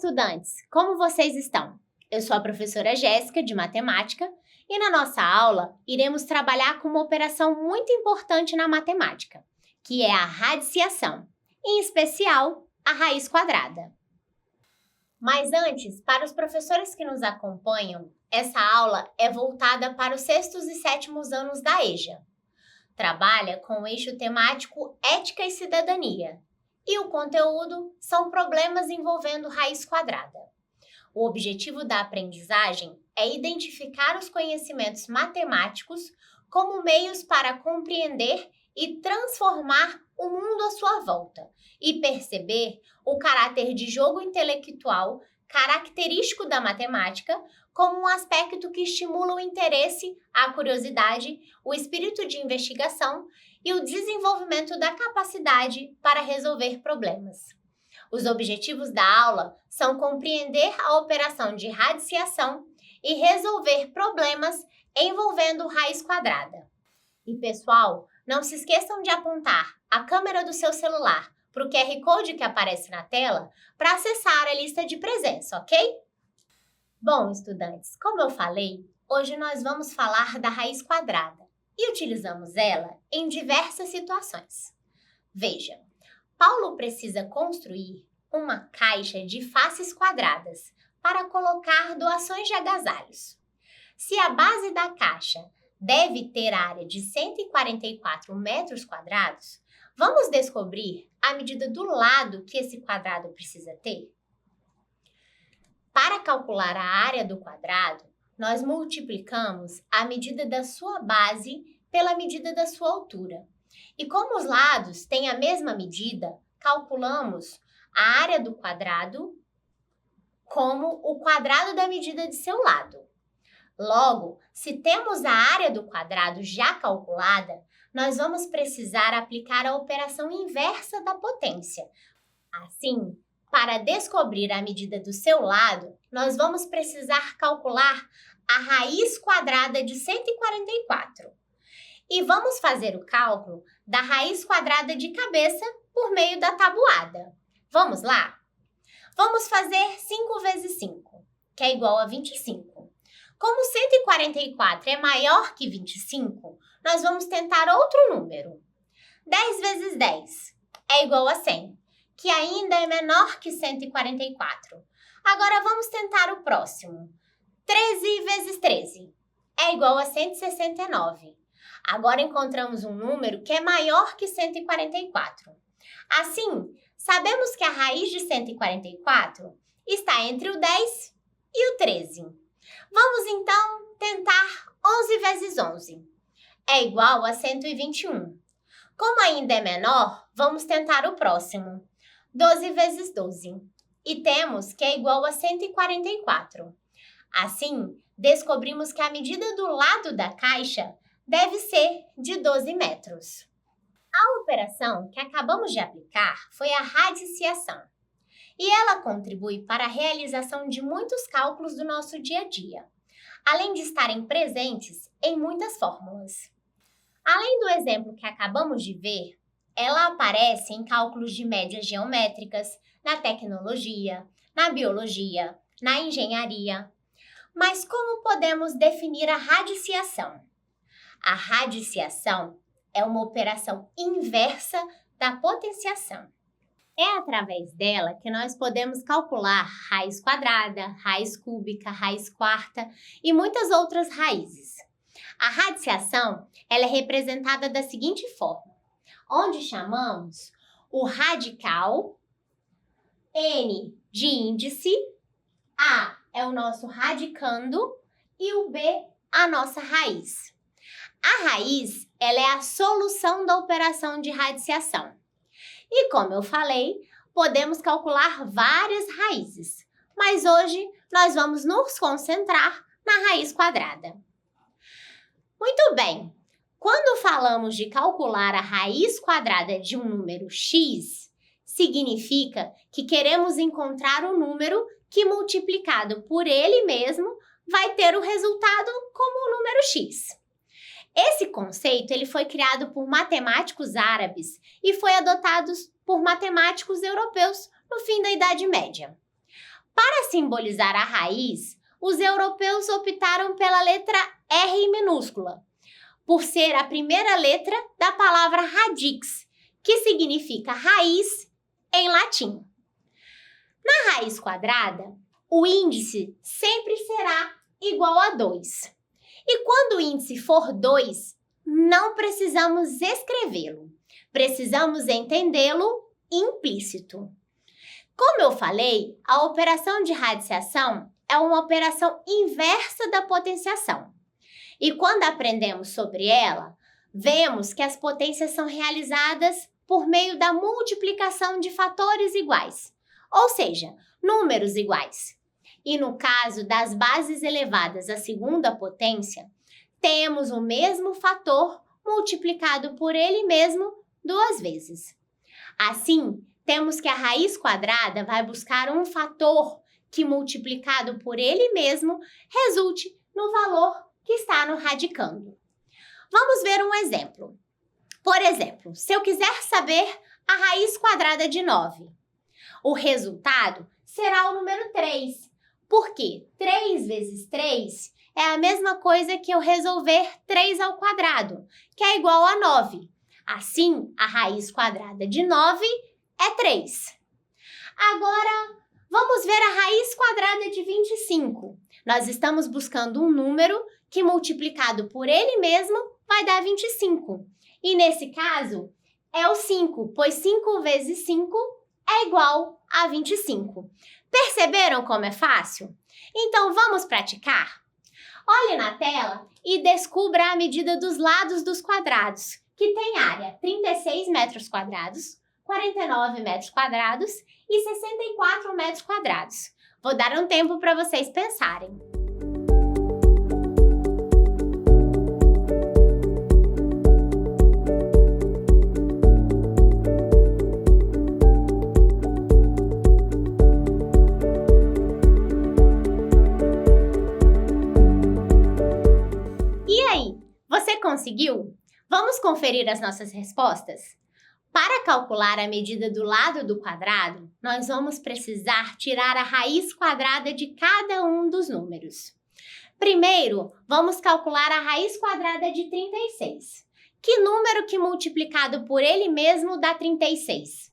estudantes! Como vocês estão? Eu sou a professora Jéssica, de Matemática, e na nossa aula iremos trabalhar com uma operação muito importante na matemática, que é a radiciação, em especial a raiz quadrada. Mas antes, para os professores que nos acompanham, essa aula é voltada para os 6º e 7º anos da EJA. Trabalha com o eixo temático Ética e Cidadania, e o conteúdo são problemas envolvendo raiz quadrada. O objetivo da aprendizagem é identificar os conhecimentos matemáticos como meios para compreender e transformar o mundo à sua volta e perceber o caráter de jogo intelectual característico da matemática como um aspecto que estimula o interesse, a curiosidade, o espírito de investigação e o desenvolvimento da capacidade para resolver problemas. Os objetivos da aula são compreender a operação de radiciação e resolver problemas envolvendo raiz quadrada. E pessoal, não se esqueçam de apontar a câmera do seu celular para o QR Code que aparece na tela para acessar a lista de presença, ok? Bom, estudantes, como eu falei, hoje nós vamos falar da raiz quadrada e utilizamos ela em diversas situações. Veja, Paulo precisa construir uma caixa de faces quadradas para colocar doações de agasalhos. Se a base da caixa deve ter área de 144 metros quadrados, vamos descobrir a medida do lado que esse quadrado precisa ter? Para calcular a área do quadrado, nós multiplicamos a medida da sua base pela medida da sua altura. E como os lados têm a mesma medida, calculamos a área do quadrado como o quadrado da medida de seu lado. Logo, se temos a área do quadrado já calculada, nós vamos precisar aplicar a operação inversa da potência. Assim, para descobrir a medida do seu lado, nós vamos precisar calcular a raiz quadrada de 144. E vamos fazer o cálculo da raiz quadrada de cabeça por meio da tabuada. Vamos lá? Vamos fazer 5 vezes 5, que é igual a 25. Como 144 é maior que 25, nós vamos tentar outro número. 10 vezes 10 é igual a 100, que ainda é menor que 144. Agora vamos tentar o próximo. 13 vezes 13 é igual a 169. Agora encontramos um número que é maior que 144. Assim, sabemos que a raiz de 144 está entre o 10 e o 13. Vamos então tentar 11 vezes 11. É igual a 121. Como ainda é menor, vamos tentar o próximo. 12 vezes 12. E temos que é igual a 144. Assim, descobrimos que a medida do lado da caixa deve ser de 12 metros. A operação que acabamos de aplicar foi a radiciação. E ela contribui para a realização de muitos cálculos do nosso dia a dia, além de estarem presentes em muitas fórmulas. Além do exemplo que acabamos de ver, ela aparece em cálculos de médias geométricas, na tecnologia, na biologia, na engenharia. Mas como podemos definir a radiciação? A radiciação é uma operação inversa da potenciação. É através dela que nós podemos calcular raiz quadrada, raiz cúbica, raiz quarta e muitas outras raízes. A radiciação ela é representada da seguinte forma, onde chamamos o radical, N de índice, A é o nosso radicando e o B a nossa raiz. A raiz ela é a solução da operação de radiciação. E como eu falei, podemos calcular várias raízes, mas hoje nós vamos nos concentrar na raiz quadrada. Muito bem, quando falamos de calcular a raiz quadrada de um número x, significa que queremos encontrar o número que multiplicado por ele mesmo vai ter o resultado como o número x. Esse conceito ele foi criado por matemáticos árabes e foi adotado por matemáticos europeus no fim da Idade Média. Para simbolizar a raiz, os europeus optaram pela letra R minúscula, por ser a primeira letra da palavra radix, que significa raiz em latim. Na raiz quadrada, o índice sempre será igual a 2. E quando o índice for 2, não precisamos escrevê-lo, precisamos entendê-lo implícito. Como eu falei, a operação de radiciação é uma operação inversa da potenciação. E quando aprendemos sobre ela, vemos que as potências são realizadas por meio da multiplicação de fatores iguais, ou seja, números iguais. E no caso das bases elevadas à segunda potência, temos o mesmo fator multiplicado por ele mesmo 2 vezes. Assim, temos que a raiz quadrada vai buscar um fator que, multiplicado por ele mesmo, resulte no valor que está no radicando. Vamos ver um exemplo. Por exemplo, se eu quiser saber a raiz quadrada de 9, o resultado será o número 3, porque 3 vezes 3 é a mesma coisa que eu resolver 3 ao quadrado, que é igual a 9. Assim, a raiz quadrada de 9 é 3. Agora, vamos ver a raiz quadrada de 25. Nós estamos buscando um número que, multiplicado por ele mesmo, vai dar 25. E nesse caso, é o 5, pois 5 vezes 5 é igual a 25. Perceberam como é fácil? Então, vamos praticar? Olhe na tela e descubra a medida dos lados dos quadrados, que tem área 36 metros quadrados, 49 metros quadrados e 64 metros quadrados. Vou dar um tempo para vocês pensarem. E aí, você conseguiu? Vamos conferir as nossas respostas? Para calcular a medida do lado do quadrado, nós vamos precisar tirar a raiz quadrada de cada um dos números. Primeiro, vamos calcular a raiz quadrada de 36. Que número que multiplicado por ele mesmo dá 36?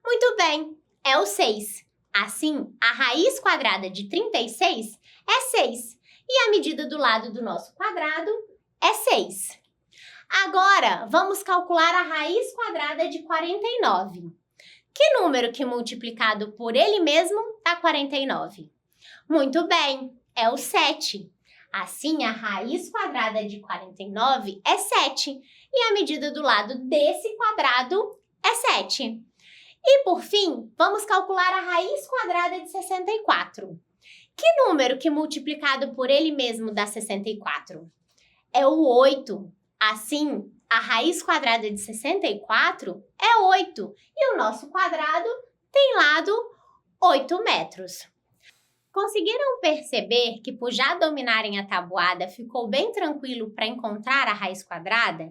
Muito bem, é o 6. Assim, a raiz quadrada de 36 é 6. E a medida do lado do nosso quadrado é 6. Agora, vamos calcular a raiz quadrada de 49. Que número que multiplicado por ele mesmo dá 49? Muito bem, é o 7. Assim, a raiz quadrada de 49 é 7. E a medida do lado desse quadrado é 7. E, por fim, vamos calcular a raiz quadrada de 64. Que número que multiplicado por ele mesmo dá 64? É o 8. Assim, a raiz quadrada de 64 é 8 e o nosso quadrado tem lado 8 metros. Conseguiram perceber que, por já dominarem a tabuada, ficou bem tranquilo para encontrar a raiz quadrada?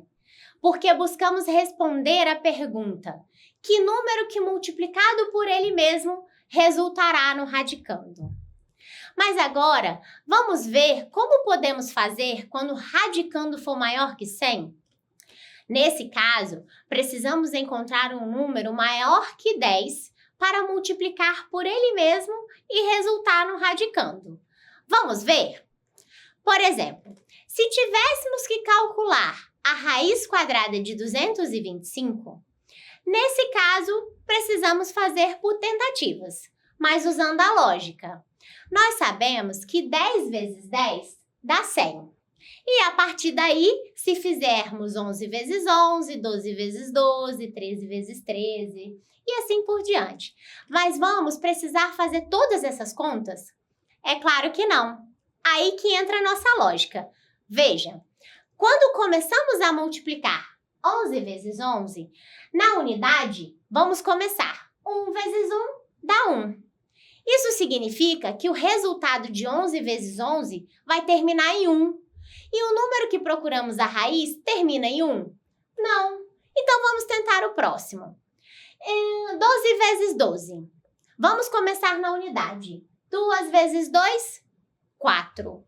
Porque buscamos responder à pergunta: que número que multiplicado por ele mesmo resultará no radicando? Mas agora, vamos ver como podemos fazer quando o radicando for maior que 100? Nesse caso, precisamos encontrar um número maior que 10 para multiplicar por ele mesmo e resultar no radicando. Vamos ver? Por exemplo, se tivéssemos que calcular a raiz quadrada de 225, nesse caso, precisamos fazer por tentativas, mas usando a lógica. Nós sabemos que 10 vezes 10 dá 100. E a partir daí, se fizermos 11 vezes 11, 12 vezes 12, 13 vezes 13 e assim por diante. Mas vamos precisar fazer todas essas contas? É claro que não. Aí que entra a nossa lógica. Veja, quando começamos a multiplicar 11 vezes 11, na unidade, vamos começar. 1 vezes 1 dá 1. Isso significa que o resultado de 11 vezes 11 vai terminar em 1. E o número que procuramos a raiz termina em 1? Não. Então, vamos tentar o próximo. 12 vezes 12. Vamos começar na unidade. 2 vezes 2, 4.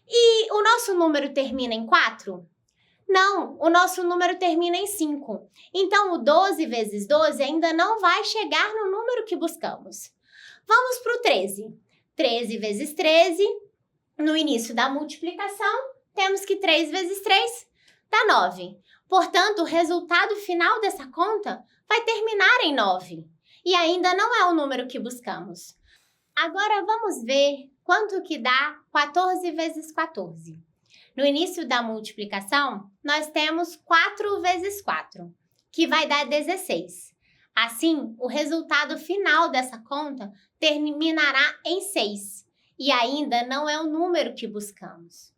E o nosso número termina em 4? Não, o nosso número termina em 5. Então, o 12 vezes 12 ainda não vai chegar no número que buscamos. Vamos para o 13. 13 vezes 13, no início da multiplicação, temos que 3 vezes 3 dá 9. Portanto, o resultado final dessa conta vai terminar em 9. E ainda não é o número que buscamos. Agora, vamos ver quanto que dá 14 vezes 14. No início da multiplicação, nós temos 4 vezes 4, que vai dar 16. Assim, o resultado final dessa conta terminará em 6, e ainda não é o número que buscamos.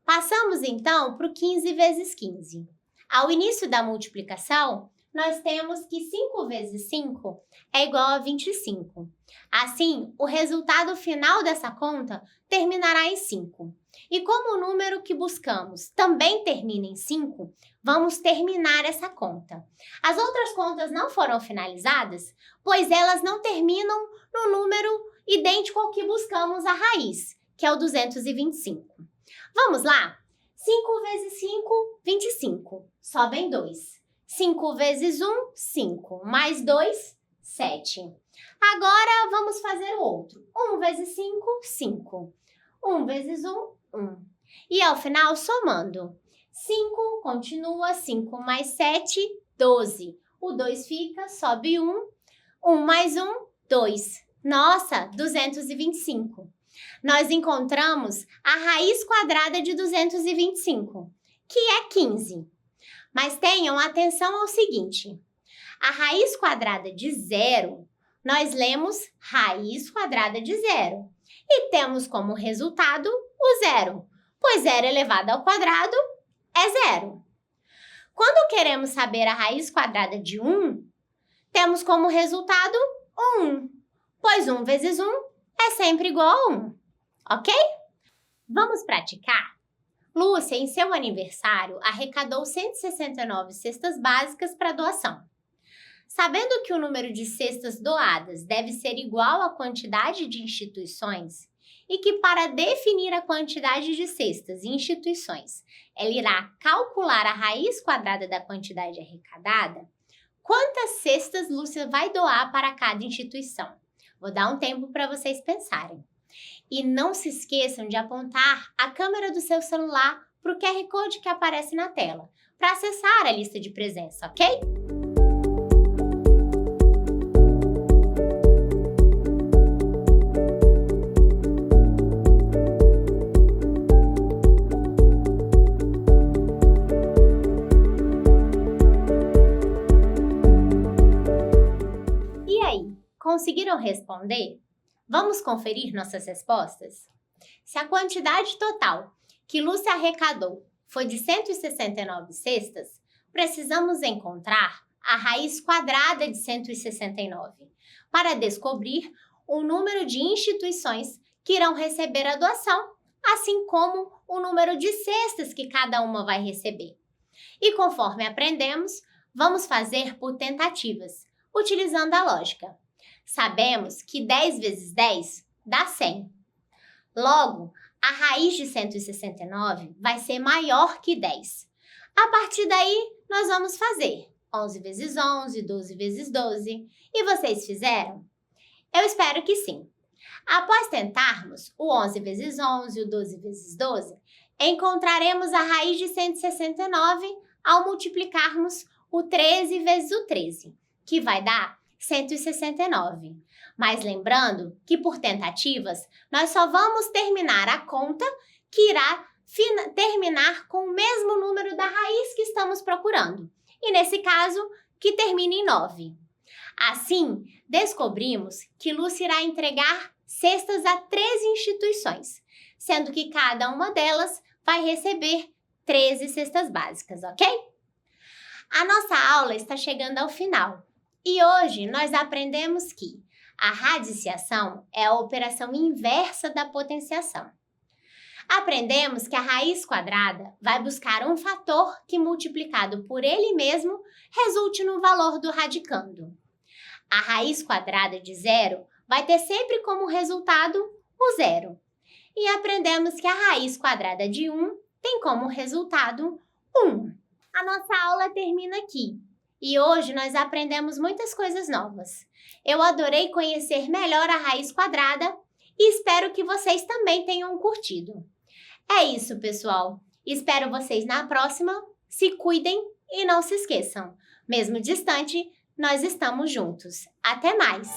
Passamos, então, para o 15 vezes 15. Ao início da multiplicação, nós temos que 5 vezes 5 é igual a 25. Assim, o resultado final dessa conta terminará em 5. E como o número que buscamos também termina em 5, vamos terminar essa conta. As outras contas não foram finalizadas, pois elas não terminam no número idêntico ao que buscamos a raiz, que é o 225. Vamos lá? 5 vezes 5, 25. Sobem 2. 5 vezes 1, 5. Mais 2, 7. Agora, vamos fazer o outro. 1 vezes 5, 5. 1 vezes 1, 1. E ao final, somando. 5 continua, 5 mais 7, 12. O 2 fica, sobe 1. 1 mais 1, 2. Nossa, 225. Nós encontramos a raiz quadrada de 225, que é 15. Mas tenham atenção ao seguinte. A raiz quadrada de 0, nós lemos raiz quadrada de 0. E temos como resultado o 0, pois 0 elevado ao quadrado é 0. Quando queremos saber a raiz quadrada de 1, temos como resultado 1, pois 1 vezes 1 é sempre igual a 1, ok? Vamos praticar? Lúcia, em seu aniversário, arrecadou 169 cestas básicas para doação. Sabendo que o número de cestas doadas deve ser igual à quantidade de instituições e que para definir a quantidade de cestas e instituições, ela irá calcular a raiz quadrada da quantidade arrecadada, quantas cestas Lúcia vai doar para cada instituição? Vou dar um tempo para vocês pensarem. E não se esqueçam de apontar a câmera do seu celular para o QR Code que aparece na tela, para acessar a lista de presença, ok? E aí, conseguiram responder? Vamos conferir nossas respostas? Se a quantidade total que Lúcia arrecadou foi de 169 cestas, precisamos encontrar a raiz quadrada de 169 para descobrir o número de instituições que irão receber a doação, assim como o número de cestas que cada uma vai receber. E conforme aprendemos, vamos fazer por tentativas, utilizando a lógica. Sabemos que 10 vezes 10 dá 100. Logo, a raiz de 169 vai ser maior que 10. A partir daí, nós vamos fazer 11 vezes 11, 12 vezes 12. E vocês fizeram? Eu espero que sim. Após tentarmos o 11 vezes 11 e o 12 vezes 12, encontraremos a raiz de 169 ao multiplicarmos o 13 vezes o 13, que vai dar 169. Mas lembrando que por tentativas, nós só vamos terminar a conta que irá terminar com o mesmo número da raiz que estamos procurando. E nesse caso, que termina em 9. Assim, descobrimos que Lúcia irá entregar cestas a 13 instituições, sendo que cada uma delas vai receber 13 cestas básicas, ok? A nossa aula está chegando ao final. E hoje nós aprendemos que a radiciação é a operação inversa da potenciação. Aprendemos que a raiz quadrada vai buscar um fator que, multiplicado por ele mesmo, resulte no valor do radicando. A raiz quadrada de 0 vai ter sempre como resultado o zero. E aprendemos que a raiz quadrada de 1 tem como resultado 1. A nossa aula termina aqui. E hoje nós aprendemos muitas coisas novas. Eu adorei conhecer melhor a raiz quadrada e espero que vocês também tenham curtido. É isso, pessoal. Espero vocês na próxima. Se cuidem e não se esqueçam. Mesmo distante, nós estamos juntos. Até mais!